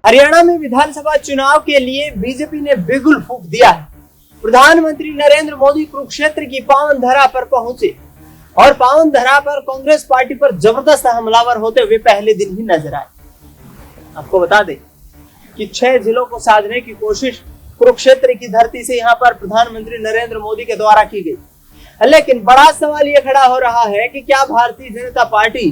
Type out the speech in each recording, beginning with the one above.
हरियाणा में विधानसभा चुनाव के लिए बीजेपी ने बिगुल फूंक दिया है। प्रधानमंत्री नरेंद्र मोदी कुरुक्षेत्र की पावन धरा पर पहुंचे और पावन धरा पर कांग्रेस पार्टी पर जबरदस्त हमलावर होते हुए पहले दिन ही नजर आए। आपको बता दें कि 6 जिलों को साधने की कोशिश कुरुक्षेत्र की धरती से यहाँ पर प्रधानमंत्री नरेंद्र मोदी के द्वारा की गई। लेकिन बड़ा सवाल ये खड़ा हो रहा है कि क्या भारतीय जनता पार्टी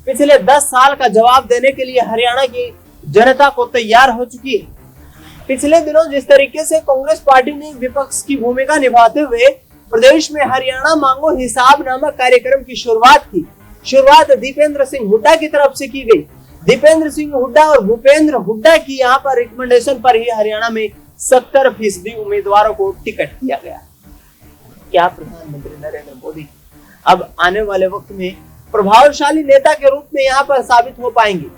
पिछले 10 साल का जवाब देने के लिए हरियाणा की जनता को तैयार हो चुकी है। पिछले दिनों जिस तरीके से कांग्रेस पार्टी ने विपक्ष की भूमिका निभाते हुए प्रदेश में हरियाणा मांगो हिसाब नामक कार्यक्रम की शुरुआत दीपेंद्र सिंह हुड्डा की तरफ से की गई। दीपेंद्र सिंह हुड्डा और भूपेंद्र हुड्डा की यहाँ पर रिकमेंडेशन पर ही हरियाणा में 70% उम्मीदवारों को टिकट दिया गया। क्या प्रधानमंत्री नरेंद्र मोदी अब आने वाले वक्त में प्रभावशाली नेता के रूप में यहाँ पर साबित हो पाएंगे?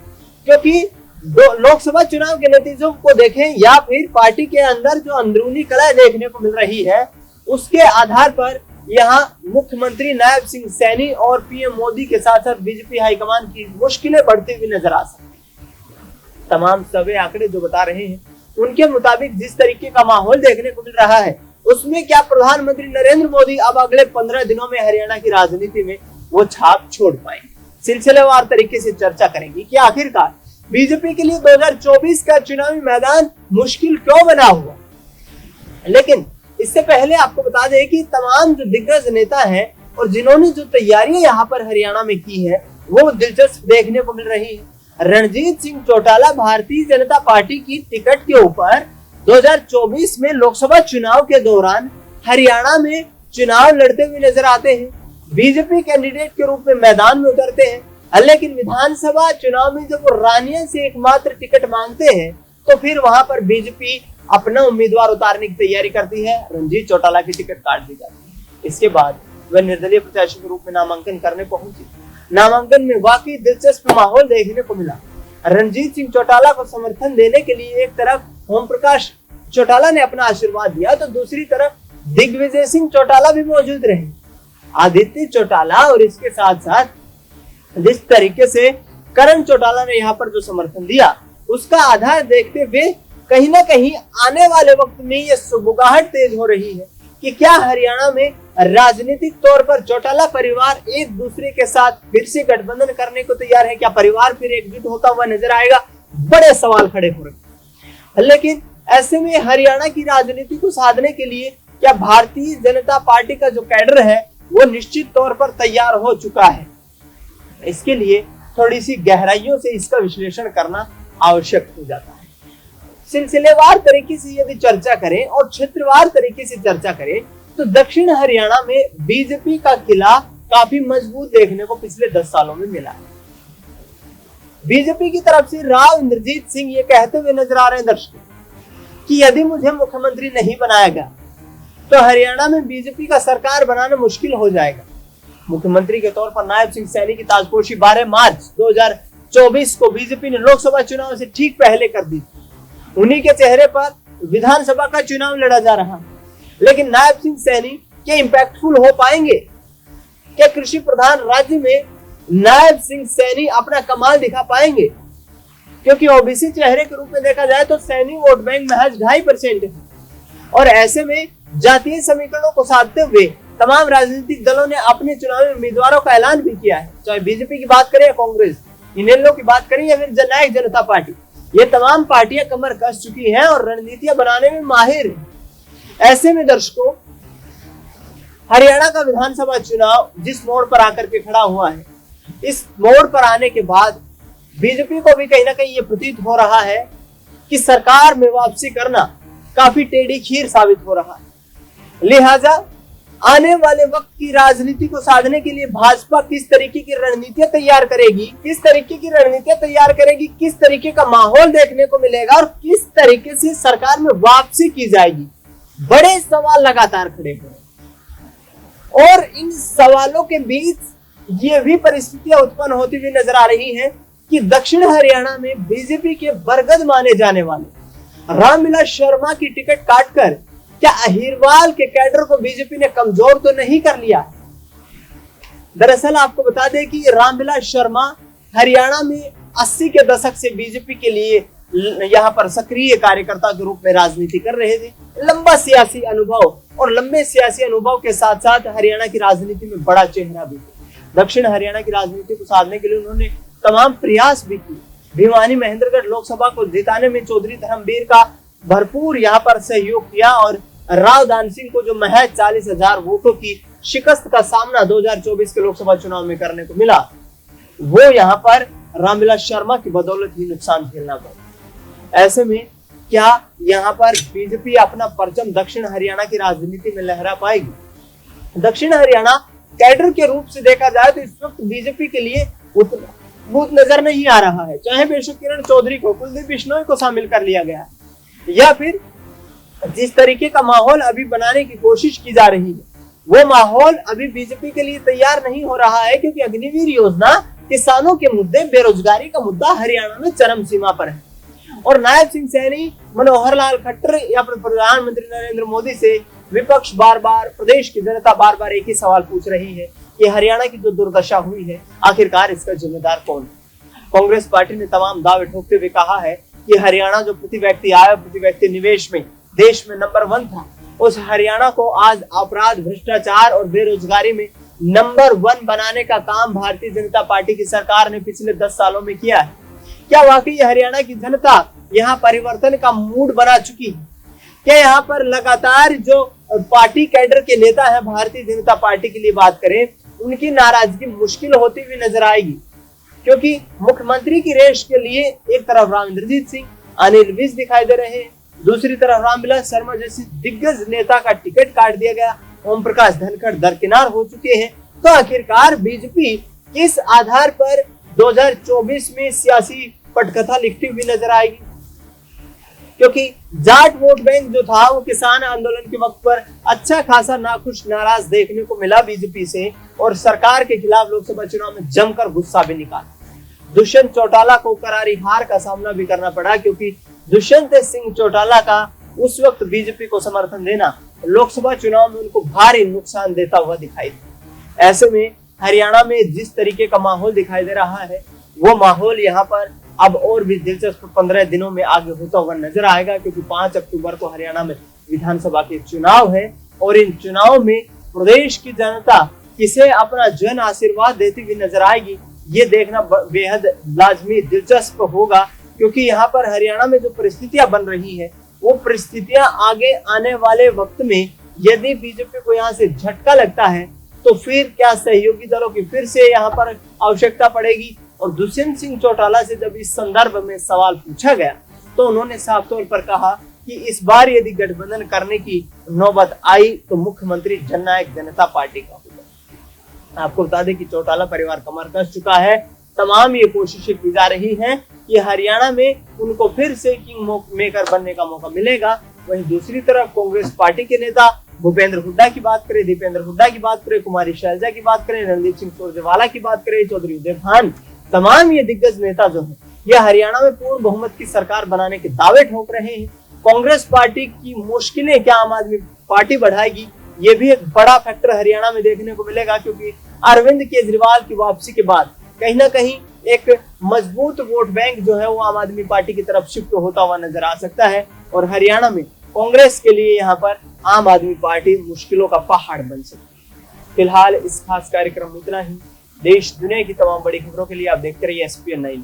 क्योंकि लोकसभा चुनाव के नतीजों को देखें या फिर पार्टी के अंदर जो अंदरूनी कलह देखने को मिल रही है, उसके आधार पर यहाँ मुख्यमंत्री नायब सिंह सैनी और पीएम मोदी के साथ साथ बीजेपी हाईकमान की मुश्किलें बढ़ती हुई नजर आ सकती है। तमाम सर्वे आंकड़े जो बता रहे हैं उनके मुताबिक जिस तरीके का माहौल देखने को मिल रहा है, उसमें क्या प्रधानमंत्री नरेंद्र मोदी अब अगले 15 दिनों में हरियाणा की राजनीति में वो छाप छोड़ पाएंगे? सिलसिलेवार तरीके से चर्चा करेंगे कि आखिरकार बीजेपी के लिए 2024 का चुनावी मैदान मुश्किल क्यों बना हुआ। लेकिन इससे पहले आपको बता दें कि तमाम जो दिग्गज नेता हैं और जिन्होंने जो तैयारियां यहाँ पर हरियाणा में की है वो दिलचस्प देखने को मिल रही है। रणजीत सिंह चौटाला भारतीय जनता पार्टी की टिकट के ऊपर 2024 में लोकसभा चुनाव के दौरान हरियाणा में चुनाव लड़ते हुए नजर आते हैं। बीजेपी कैंडिडेट के रूप में मैदान में उतरते हैं। लेकिन विधानसभा चुनाव में जब वो रानिया से एकमात्र टिकट मांगते हैं तो फिर वहां पर बीजेपी अपना उम्मीदवार उतारने की तैयारी करती है। रणजीत चौटाला की टिकट काट दी जाती है। इसके बाद वह निर्दलीय प्रत्याशी के रूप में नामांकन करने पहुंची। नामांकन में वाकई दिलचस्प माहौल देखने को मिला। रणजीत सिंह चौटाला को समर्थन देने के लिए एक तरफ ओम प्रकाश चौटाला ने अपना आशीर्वाद दिया तो दूसरी तरफ दिग्विजय सिंह चौटाला भी मौजूद रहे। आदित्य चौटाला और इसके साथ साथ जिस तरीके से करण चौटाला ने यहाँ पर जो समर्थन दिया उसका आधार देखते हुए कहीं ना कहीं आने वाले वक्त में ये सुगबुगाहट तेज हो रही है कि क्या हरियाणा में राजनीतिक तौर पर चौटाला परिवार एक दूसरे के साथ फिर से गठबंधन करने को तैयार है? क्या परिवार फिर एकजुट होता हुआ नजर आएगा? बड़े सवाल खड़े हो रहे हैं। लेकिन ऐसे में हरियाणा की राजनीति को साधने के लिए क्या भारतीय जनता पार्टी का जो कैडर है वो निश्चित तौर पर तैयार हो चुका है? इसके लिए थोड़ी सी गहराइयों से इसका विश्लेषण करना आवश्यक हो जाता है। सिलसिलेवार तरीके से यदि चर्चा करें और क्षेत्रवार तरीके से चर्चा करें तो दक्षिण हरियाणा में बीजेपी का किला काफी मजबूत देखने को पिछले 10 सालों में मिला है। बीजेपी की तरफ से राव इंद्रजीत सिंह ये कहते हुए नजर आ रहे हैं दर्शकों कि यदि मुझे मुख्यमंत्री नहीं बनाया गया तो हरियाणा में बीजेपी का सरकार बनाना मुश्किल हो जाएगा। मुख्यमंत्री के तौर पर नायब सिंह सैनी की ताजपोशी 12 मार्च 2024 को बीजेपी ने लोकसभा चुनाव से ठीक पहले कर दी। उन्हीं के चेहरे पर विधानसभा का चुनाव लड़ा जा रहा है। लेकिन नायब सिंह सैनी क्या इंपैक्टफुल हो पाएंगे? क्या कृषि प्रधान राज्य में नायब सिंह सैनी अपना कमाल दिखा पाएंगे? क्योंकि ओबीसी चेहरे के रूप में देखा जाए तो सैनी वोट बैंक महज 2.5% है और ऐसे में जातीय समीकरणों को साधते हुए तमाम राजनीतिक दलों ने अपने चुनावी उम्मीदवारों का ऐलान भी किया है। चाहे बीजेपी की बात करें या कांग्रेस, इनेलो की बात करें या फिर जननायक जनता पार्टी, ये तमाम पार्टियां कमर कस चुकी हैं और रणनीतियां बनाने में माहिर हैं। ऐसे में दर्शकों हरियाणा का विधानसभा चुनाव जिस मोड़ पर आकर के खड़ा हुआ है, इस मोड़ पर आने के बाद बीजेपी को भी कहीं ना कहीं ये प्रतीत हो रहा है कि सरकार में वापसी करना काफी टेढ़ी खीर साबित हो रहा है। लिहाजा आने वाले वक्त की राजनीति को साधने के लिए भाजपा किस तरीके की रणनीतियां तैयार करेगी, किस तरीके का माहौल देखने को मिलेगा और किस तरीके से सरकार में वापसी की जाएगी, बड़े सवाल लगातार खड़े हो रहे हैं। और इन सवालों के बीच ये भी परिस्थितियां उत्पन्न होती हुई नजर आ रही हैं कि दक्षिण हरियाणा में बीजेपी के बरगद माने जाने वाले रामविलास शर्मा की टिकट काटकर क्या अहिरवाल के कैडर को बीजेपी ने कमजोर तो नहीं कर लिया? दरअसल आपको बता दें कि रामविलास शर्मा हरियाणा में 80 के दशक से बीजेपी के लिए यहाँ पर सक्रिय कार्यकर्ता के रूप में राजनीति कर रहे थे। लंबा सियासी अनुभव और लंबे सियासी अनुभव के साथ साथ हरियाणा की राजनीति में बड़ा चेहरा भी थे। दक्षिण हरियाणा की राजनीति को साधने के लिए उन्होंने तमाम प्रयास भी किए। भिवानी महेंद्रगढ़ लोकसभा को जिताने में चौधरी धर्मवीर का भरपूर यहाँ पर सहयोग किया और राव दान सिंह को जो महज 40,000 वोटों की शिकस्त का सामना 2024 के लोकसभा चुनाव में करने को मिला, वो यहाँ पर रामविलास शर्मा की बदौलत ही नुकसान झेलना पड़ा। ऐसे में क्या यहाँ पर बीजेपी अपना परचम दक्षिण हरियाणा की राजनीति में लहरा पाएगी? दक्षिण हरियाणा कैडर के रूप से देखा जाए तो इस वक्त बीजेपी के लिए उतना बहुत नजर नहीं आ रहा है। चाहे बेशक किरण चौधरी को, कुलदीप बिश्नोई को शामिल कर लिया गया है या फिर जिस तरीके का माहौल अभी बनाने की कोशिश की जा रही है, वो माहौल अभी बीजेपी के लिए तैयार नहीं हो रहा है, क्योंकि अग्निवीर योजना, किसानों के मुद्दे, बेरोजगारी का मुद्दा हरियाणा में चरम सीमा पर है। और नायब सिंह सैनी, मनोहर लाल खट्टर या प्रधानमंत्री नरेंद्र मोदी से विपक्ष बार बार, प्रदेश की जनता बार बार एक ही सवाल पूछ रही है कि हरियाणा की जो दुर्दशा हुई है, आखिरकार इसका जिम्मेदार कौन है? कांग्रेस पार्टी ने तमाम दावे ठोकते हुए कहा है कि हरियाणा जो प्रति व्यक्ति आय, प्रति व्यक्ति निवेश में देश में नंबर 1 था, उस हरियाणा को आज अपराध, भ्रष्टाचार और बेरोजगारी में नंबर 1 बनाने का काम भारतीय जनता पार्टी की सरकार ने पिछले 10 सालों में किया है। क्या वाकई हरियाणा की जनता यहाँ परिवर्तन का मूड बना चुकी है? क्या यहाँ पर लगातार जो पार्टी कैडर के नेता है भारतीय जनता पार्टी के लिए बात करें, उनकी नाराजगी मुश्किल होती हुई नजर आएगी? क्योंकि मुख्यमंत्री की रेस के लिए एक तरफ राव इंद्रजीत सिंह, अनिल विज दिखाई दे रहे हैं, दूसरी तरफ रामविलास शर्मा जैसे दिग्गज नेता का टिकट काट दिया गया, ओम प्रकाश धनखड़ दरकिनार हो चुके हैं। तो आखिरकार बीजेपी किस आधार पर 2024 में सियासी पटकथा लिखती हुई नजर आएगी? क्योंकि जाट वोट बैंक जो था वो किसान आंदोलन के वक्त पर अच्छा खासा नाखुश, नाराज देखने को मिला बीजेपी से, और सरकार के खिलाफ लोकसभा चुनाव में जमकर गुस्सा भी निकाला। दुष्यंत चौटाला को करारी हार का सामना भी करना पड़ा, क्योंकि दुष्यंत सिंह चौटाला का उस वक्त बीजेपी को समर्थन देना लोकसभा चुनाव में उनको भारी नुकसान देता हुआ दिखाई दिया। ऐसे में हरियाणा में जिस तरीके का माहौल दिखाई दे रहा है, वो माहौल यहाँ पर अब और भी दिलचस्प 15 दिनों में आगे होता हुआ नजर आएगा, क्योंकि 5 अक्टूबर को हरियाणा में विधानसभा के चुनाव है और इन चुनाव में प्रदेश की जनता किसे अपना जन आशीर्वाद देती हुई नजर आएगी, ये देखना बेहद लाजमी दिलचस्प होगा। क्योंकि यहाँ पर हरियाणा में जो परिस्थितियां बन रही है, वो परिस्थितियां आगे आने वाले वक्त में यदि बीजेपी को यहाँ से झटका लगता है तो फिर क्या सहयोगी दलों की फिर से यहाँ पर आवश्यकता पड़ेगी? और दुष्यंत सिंह चौटाला से जब इस संदर्भ में सवाल पूछा गया तो उन्होंने साफ तौर पर कहा कि इस बार यदि गठबंधन करने की नौबत आई तो मुख्यमंत्री जननायक जनता पार्टी का होगा। आपको बता दें कि चौटाला परिवार कमर कस चुका है। तमाम ये कोशिशें की जा रही हैं कि हरियाणा में उनको फिर से किंग मेकर बनने का मौका मिलेगा। वहीं दूसरी तरफ कांग्रेस पार्टी के नेता भूपेंद्र हुड्डा की बात करें, दीपेंद्र हुड्डा की बात करें, कुमारी शैलजा की बात करें, रणदीप सिंह सुरजेवाला की बात करें, चौधरी उदय खान, तमाम ये दिग्गज नेता जो है ये हरियाणा में पूर्ण बहुमत की सरकार बनाने के दावे ठोक रहे हैं। कांग्रेस पार्टी की मुश्किलें क्या आम आदमी पार्टी बढ़ाएगी, ये भी एक बड़ा फैक्टर हरियाणा में देखने को मिलेगा। क्योंकि अरविंद केजरीवाल की वापसी के बाद कहीं ना कहीं एक मजबूत वोट बैंक जो है वो आम आदमी पार्टी की तरफ शिफ्ट होता हुआ नजर आ सकता है और हरियाणा में कांग्रेस के लिए यहाँ पर आम आदमी पार्टी मुश्किलों का पहाड़ बन सकती है। फिलहाल इस खास कार्यक्रम में इतना ही। देश दुनिया की तमाम बड़ी खबरों के लिए आप देखते रहिए SPN 9।